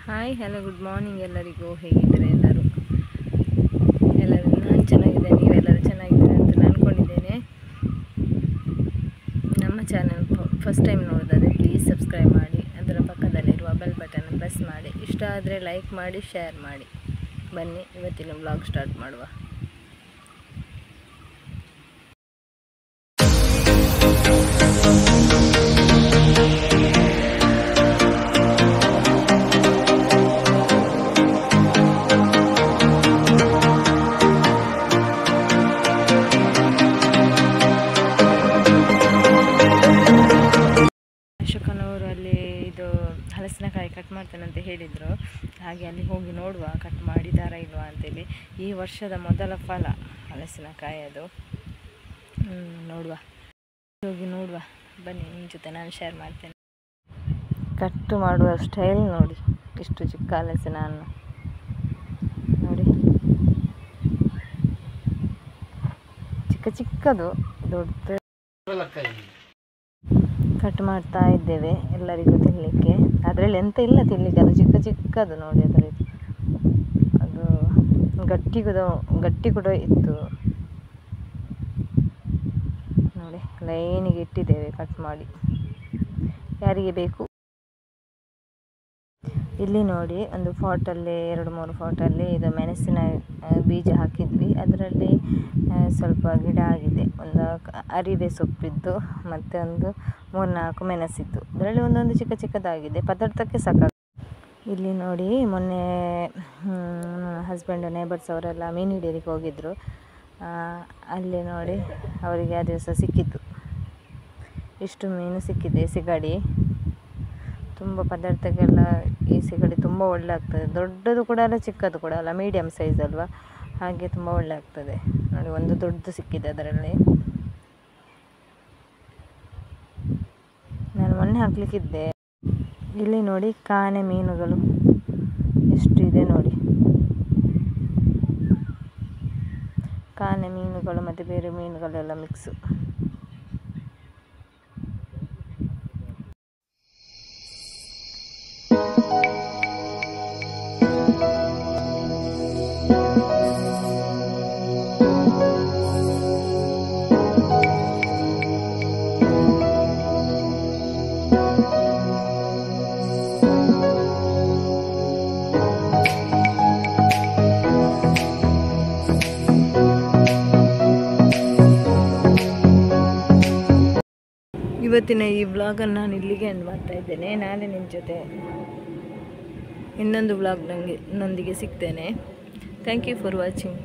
Hi hello good morning ಎಲ್ಲರಿಗೂ. ಹೇಗಿದ್ದಾರೆ ಎಲ್ಲರೂ? ನಾನು ಚೆನ್ನಾಗಿದ್ದೇನೆ, ನೀವೆಲ್ಲರೂ ಚೆನ್ನಾಗಿದ್ದೀರಾ ಅಂತ ನಾನು ಅಂದ್ಕೊಂಡಿದ್ದೇನೆ. ನಮ್ಮ ಚಾನಲ್ ಫಸ್ಟ್ ಟೈಮ್ ನೋಡಿದರೆ ಪ್ಲೀಸ್ ಸಬ್ಸ್ಕ್ರೈಬ್ ಮಾಡಿ, ಅದರ ಪಕ್ಕದಲ್ಲಿರುವ ಬೆಲ್ ಬಟನ್ ಪ್ರೆಸ್ ಮಾಡಿ, ಇಷ್ಟ ಆದರೆ ಲೈಕ್ ಮಾಡಿ, ಶೇರ್ ಮಾಡಿ. ಬನ್ನಿ ಇವತ್ತಿನ ವ್ಲಾಗ್ ಸ್ಟಾರ್ಟ್ ಮಾಡುವ. ಅಶೋಕನವರು ಅಲ್ಲಿ ಇದು ಹಲಸಿನಕಾಯಿ ಕಟ್ ಮಾಡ್ತೇನೆ ಹೇಳಿದರು. ಹಾಗೆ ಅಲ್ಲಿ ಹೋಗಿ ನೋಡುವ ಕಟ್ ಮಾಡಿದಾರಾ ಇಲ್ವಾ ಅಂತೇಳಿ. ಈ ವರ್ಷದ ಮೊದಲ ಫಲ ಹಲಸಿನಕಾಯಿ ಅದು. ಹೋಗಿ ನೋಡುವ ಬನ್ನಿ, ನಿಮ್ಮ ಜೊತೆ ನಾನು ಶೇರ್ ಮಾಡ್ತೇನೆ. ಕಟ್ ಮಾಡುವ ಸ್ಟೈಲ್ ನೋಡಿ, ಇಷ್ಟು ಚಿಕ್ಕ ಹಲಸಿನ ಹಣ್ಣು ನೋಡಿ, ಚಿಕ್ಕದು ದೊಡ್ಡ ಕಟ್ ಮಾಡ್ತಾ ಇದ್ದೇವೆ ಎಲ್ಲರಿಗೂ ತಿನ್ನಲಿಕ್ಕೆ. ಅದರಲ್ಲಿ ಎಂತ ಇಲ್ಲ ತಿನ್ನಲಿಕ್ಕೆ, ಅದು ಚಿಕ್ಕದು ನೋಡಿ. ಅದರಲ್ಲಿ ಅದು ಗಟ್ಟಿ ಕೂಡ ಇತ್ತು ನೋಡಿ. ಲೈನಿಗೆ ಇಟ್ಟಿದ್ದೇವೆ ಕಟ್ ಮಾಡಿ, ಯಾರಿಗೆ ಬೇಕು. ಇಲ್ಲಿ ನೋಡಿ, ಒಂದು ಪಾಟಲ್ಲಿ 2-3 ಪಾಟಲ್ಲಿ ಇದು ಮೆಣಸಿನ ಬೀಜ ಹಾಕಿದ್ವಿ. ಅದರಲ್ಲಿ ಸ್ವಲ್ಪ ಗಿಡ ಆಗಿದೆ. ಒಂದು ಅರಿವೆ ಸೊಪ್ಪಿದ್ದು ಮತ್ತು ಒಂದು 3-4 ಮೆಣಸಿದ್ದು. ಅದರಲ್ಲಿ ಒಂದೊಂದು ಚಿಕ್ಕದಾಗಿದೆ, ಪದಾರ್ಥಕ್ಕೆ ಸಾಕಾಗ. ಇಲ್ಲಿ ನೋಡಿ, ಮೊನ್ನೆ ಹಸ್ಬೆಂಡು ನೇಬರ್ಸ್ ಅವರೆಲ್ಲ ಮೀನು ಹಿಡಿಯಲಿಕ್ಕೆ ಹೋಗಿದ್ದರು. ಅಲ್ಲಿ ನೋಡಿ ಅವರಿಗೆ ಆ ದಿವಸ ಸಿಕ್ಕಿತ್ತು, ಇಷ್ಟು ಮೀನು ಸಿಕ್ಕಿದೆ. ಸಿಗಡಿ ತುಂಬ ಪದಾರ್ಥಕ್ಕೆಲ್ಲ ಈ ಸಿಗಡಿ ತುಂಬ ಒಳ್ಳೆ ಆಗ್ತದೆ. ದೊಡ್ಡದು ಕೂಡ ಅಲ್ಲ, ಚಿಕ್ಕದು ಕೂಡ ಅಲ್ಲ, ಮೀಡಿಯಮ್ ಸೈಜ್ ಅಲ್ವಾ, ಹಾಗೆ ತುಂಬ ಒಳ್ಳೆ ಆಗ್ತದೆ ನೋಡಿ. ಒಂದು ದೊಡ್ಡದು ಸಿಕ್ಕಿದೆ ಅದರಲ್ಲಿ. ನಾನು ಮೊನ್ನೆ ಹಾಕ್ಲಿಕ್ಕಿದ್ದೆ. ಇಲ್ಲಿ ನೋಡಿ ಕಾನೆ ಮೀನುಗಳು ಎಷ್ಟು ಇದೆ ನೋಡಿ. ಕಾನೆ ಮೀನುಗಳು ಮತ್ತು ಬೇರೆ ಮೀನುಗಳೆಲ್ಲ ಮಿಕ್ಸು. ಇವತ್ತಿನ ಈ ವ್ಲಾಗನ್ನು ನಾನು ಇಲ್ಲಿಗೆ ಎಂಡ್ ಮಾಡ್ತಾ ಇದ್ದೇನೆ. ನಾಳೆ ನಿಮ್ಮ ಜೊತೆ ಇನ್ನೊಂದು ವ್ಲಾಗ್ ನೊಂದಿಗೆ ಸಿಗ್ತೇನೆ. Thank you for watching.